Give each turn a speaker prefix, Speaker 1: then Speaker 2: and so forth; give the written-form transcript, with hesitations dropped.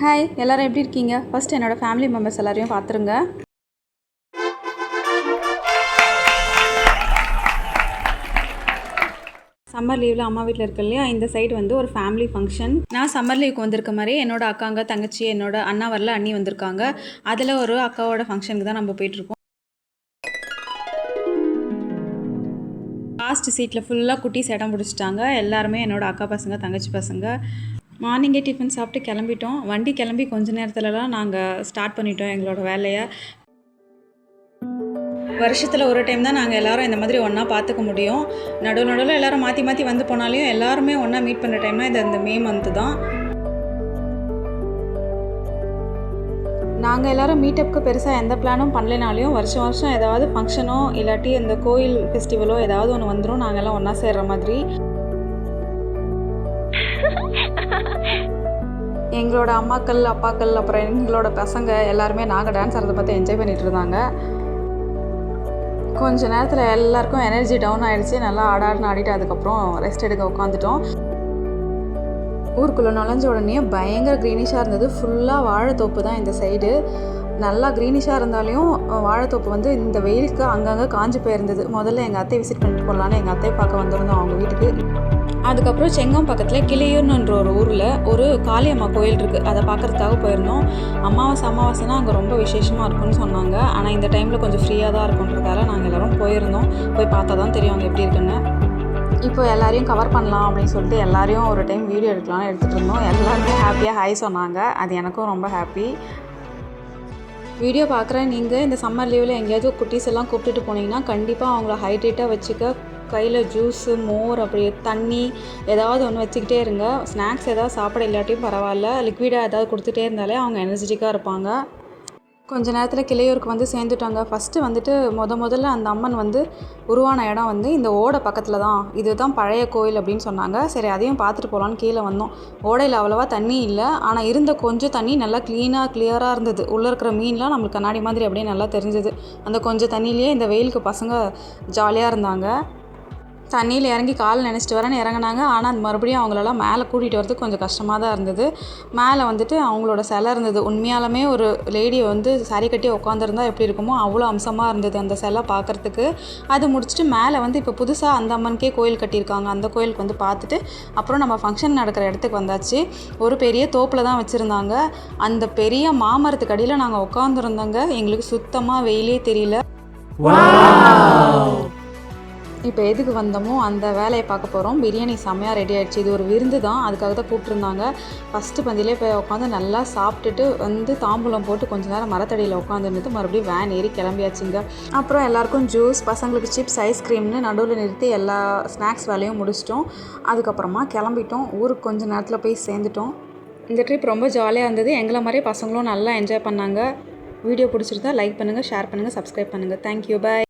Speaker 1: Hi எல்லோரும் எப்படி இருக்கீங்க? ஃபஸ்ட் என்னோடய ஃபேமிலி மெம்பர்ஸ் எல்லாரையும் பார்த்துருங்க. சம்மர் லீவில் அம்மா வீட்டில் இருக்க இல்லையா, இந்த சைடு வந்து ஒரு ஃபேமிலி ஃபங்க்ஷன். நான் சம்மர் லீவுக்கு வந்திருக்க மாதிரி என்னோட அக்காங்க தங்கச்சி என்னோட அண்ணா வரல, அண்ணி வந்திருக்காங்க. அதில் ஒரு அக்காவோட ஃபங்க்ஷனுக்கு தான் நம்ம போயிட்டுருக்கோம். லாஸ்ட் சீட்டில் ஃபுல்லாக குட்டீஸ் இடம் பிடிச்சிட்டாங்க. எல்லாருமே என்னோட அக்கா பசங்க தங்கச்சி பசங்க. மார்னிங்கே டிஃபன் சாப்பிட்டு கிளம்பிட்டோம். வண்டி கிளம்பி கொஞ்ச நேரத்துலலாம் நாங்கள் ஸ்டார்ட் பண்ணிட்டோம் எங்களோட வேலையை. வருஷத்தில் ஒரு டைம் தான் நாங்கள் எல்லோரும் இந்த மாதிரி ஒன்றா பார்த்துக்க முடியும். நடுவில் எல்லோரும் மாற்றி மாற்றி வந்து போனாலையும் எல்லாருமே ஒன்றா மீட் பண்ணுற டைம்னா இந்த மே மந்த்து தான். நாங்கள் எல்லோரும் மீட்டப்புக்கு பெருசாக எந்த பிளானும் பண்ணலைனாலையும் வருஷம் ஏதாவது ஃபங்க்ஷனோ இல்லாட்டி இந்த கோயில் ஃபெஸ்டிவலோ ஏதாவது ஒன்று வந்துடும். நாங்கள் எல்லாம் ஒன்றா சேர்கிற மாதிரி. எங்களோட அம்மாக்கள் அப்பாக்கள் அப்புறம் எங்களோட பசங்க எல்லாருமே நாங்கள் டான்ஸ் ஆடுறதை பார்த்து என்ஜாய் பண்ணிகிட்டு இருந்தாங்க. கொஞ்ச நேரத்தில் எல்லாருக்கும் எனர்ஜி டவுன் ஆகிடுச்சு. நல்லா ஆடிட்டு அதுக்கப்புறம் ரெஸ்ட் எடுக்க உட்காந்துட்டோம். ஊருக்குள்ளே நுழைஞ்ச உடனே பயங்கர க்ரீனிஷாக இருந்தது. ஃபுல்லாக வாழைத்தோப்பு தான் இந்த சைடு. நல்லா க்ரீனிஷாக இருந்தாலையும் வாழைத்தோப்பு வந்து இந்த வெயிலுக்கு அங்கங்கே காஞ்சி போயிருந்தது. முதல்ல எங்கள் அத்தையை விசிட் பண்ணிட்டு போகலான்னு எங்கள் அத்தையை பார்க்க வந்திருந்தோம் அவங்க வீட்டுக்கு. அதுக்கப்புறம் செங்கம் பக்கத்தில் கிளியூர்னுன்ற ஒரு ஊரில் ஒரு காளியம்மா கோயில் இருக்குது. அதை பார்க்குறதுக்காக போயிருந்தோம். அமாவாசைனா அங்கே ரொம்ப விசேஷமாக இருக்கும்னு சொன்னாங்க. ஆனால் இந்த டைமில் கொஞ்சம் ஃப்ரீயாக தான் இருக்குன்றதால நாங்கள் எல்லோரும் போயிருந்தோம். போய் பார்த்தா தான் தெரியும் அங்கே எப்படி இருக்குன்னு. இப்போ எல்லாரையும் கவர் பண்ணலாம் அப்படின்னு சொல்லிட்டு எல்லாரையும் ஒரு டைம் வீடியோ எடுக்கலாம்னு எடுத்துகிட்டு இருந்தோம். எல்லாருமே ஹாப்பியாக ஹாய் சொன்னாங்க. அது எனக்கும் ரொம்ப ஹாப்பி. வீடியோ பார்க்குற நீங்கள் இந்த சம்மர் லீவில் எங்கேயாவது குட்டீஸ் எல்லாம் கூப்பிட்டுட்டு போனீங்கன்னா கண்டிப்பாக அவங்கள ஹைட்ரேட்டாக வச்சுக்க கையில் ஜூஸு மோர் அப்படி தண்ணி ஏதாவது ஒன்று வச்சுக்கிட்டே இருங்க. ஸ்நாக்ஸ் ஏதாவது சாப்பிட இல்லாட்டியும் பரவாயில்ல, லிக்விடாக ஏதாவது கொடுத்துட்டே இருந்தாலே அவங்க எனர்ஜெட்டிக்காக இருப்பாங்க. கொஞ்ச நேரத்தில் கிளையூருக்கு வந்து சேர்ந்துட்டாங்க. ஃபஸ்ட்டு வந்துட்டு முதல்ல அந்த அம்மன் வந்து உருவான இடம் வந்து இந்த ஓடை பக்கத்தில் தான். இதுதான் பழைய கோயில் அப்படின்னு சொன்னாங்க. சரி அதையும் பார்த்துட்டு போகலான்னு கீழே வந்தோம். ஓடையில் அவ்வளோவா தண்ணி இல்லை, ஆனால் இருந்த கொஞ்சம் தண்ணி நல்லா கிளியராக இருந்தது. உள்ளே இருக்கிற மீன்லாம் நம்மளுக்கு கண்ணாடி மாதிரி அப்படியே நல்லா தெரிஞ்சுது. அந்த கொஞ்சம் தண்ணியிலேயே இந்த வெயிலுக்கு பசங்க ஜாலியாக இருந்தாங்க. தண்ணியில் இறங்கி கால் நினச்சிட்டு வரேன்னு இறங்கினாங்க. ஆனால் அது மறுபடியும் அவங்களெல்லாம் மேலே கூட்டிகிட்டு வரதுக்கு கொஞ்சம் கஷ்டமாக தான் இருந்தது. மேலே வந்துட்டு அவங்களோட சிலை இருந்தது. உண்மையாலுமே ஒரு லேடியை வந்து சாரி கட்டி உட்காந்துருந்தா எப்படி இருக்குமோ அவ்வளோ அம்சமாக இருந்தது அந்த சிலை பார்க்குறதுக்கு. அது முடிச்சுட்டு மேலே வந்து இப்போ புதுசாக அந்த அம்மனுக்கே கோயில் கட்டியிருக்காங்க. அந்த கோயிலுக்கு வந்து பார்த்துட்டு அப்புறம் நம்ம ஃபங்க்ஷன் நடக்கிற இடத்துக்கு வந்தாச்சு. ஒரு பெரிய தோப்பில் தான் வச்சுருந்தாங்க. அந்த பெரிய மாமரத்துக்கு அடியில் நாங்கள் உட்காந்துருந்தோங்க. எங்களுக்கு சுத்தமாக வெயிலே தெரியல. இப்போ எதுக்கு வந்தோமோ அந்த வேலையை பார்க்க போகிறோம். பிரியாணி செம்மையாக ரெடி ஆகிடுச்சு. இது ஒரு விருந்து தான், அதுக்காக தான் கூப்பிட்ருந்தாங்க. ஃபஸ்ட்டு பந்தியிலே போய் உட்காந்து நல்லா சாப்பிட்டுட்டு வந்து தாம்பூலம் போட்டு கொஞ்சம் நேரம் மரத்தடியில் உட்காந்துருந்துட்டு மறுபடியும் வேன் ஏறி கிளம்பியாச்சுங்க. அப்புறம் எல்லாேருக்கும் ஜூஸ், பசங்களுக்கு சிப்ஸ், ஐஸ்கிரீம்னு நடுவில் நிறுத்தி எல்லா ஸ்நாக்ஸ் வேலையும் முடிச்சிட்டோம். அதுக்கப்புறமா கிளம்பிட்டோம். ஊருக்கு கொஞ்சம் நேரத்தில் போய் சேர்ந்துட்டோம். இந்த ட்ரிப் ரொம்ப ஜாலியாக இருந்தது. எங்களை மாதிரி பசங்களும் நல்லா என்ஜாய் பண்ணாங்க. வீடியோ பிடிச்சிருந்தா லைக் பண்ணுங்கள், ஷேர் பண்ணுங்கள், சப்ஸ்கிரைப் பண்ணுங்கள். தேங்க்யூ, பாய்.